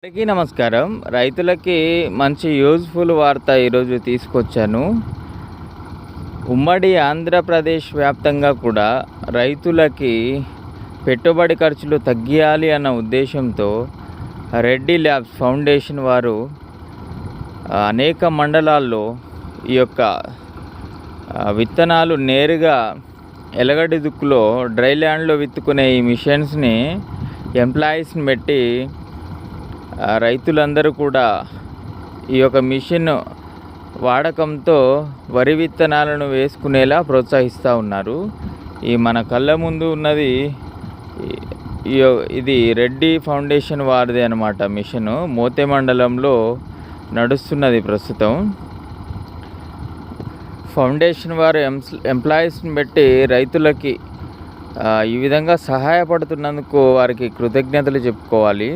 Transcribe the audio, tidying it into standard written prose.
అందరికీ నమస్కారం. రైతులకి మంచి యూజ్ఫుల్ వార్త ఈరోజు తీసుకొచ్చాను. ఉమ్మడి ఆంధ్రప్రదేశ్ వ్యాప్తంగా కూడా రైతులకి పెట్టుబడి ఖర్చులు తగ్గియాలి అన్న ఉద్దేశంతో రెడ్డి ల్యాబ్స్ ఫౌండేషన్ వారు అనేక మండలాల్లో ఈ యొక్క విత్తనాలు నేరుగా ఎలగడ్డి దుక్కులో డ్రై ల్యాండ్లో విత్తుకునే ఈ మిషన్స్ని ఎంప్లాయీస్ని పెట్టి రైతులందరూ కూడా ఈ యొక్క మిషన్ వాడకంతో వరి విత్తనాలను వేసుకునేలా ప్రోత్సహిస్తూ ఉన్నారు. ఈ మన కళ్ళ ముందు ఉన్నది ఇది రెడ్డి ఫౌండేషన్ వారిది అన్నమాట. మిషను మోతే మండలంలో నడుస్తున్నది ప్రస్తుతం. ఫౌండేషన్ వారు ఎంప్లాయీస్ని పెట్టి రైతులకి ఈ విధంగా సహాయపడుతున్నందుకు వారికి కృతజ్ఞతలు చెప్పుకోవాలి.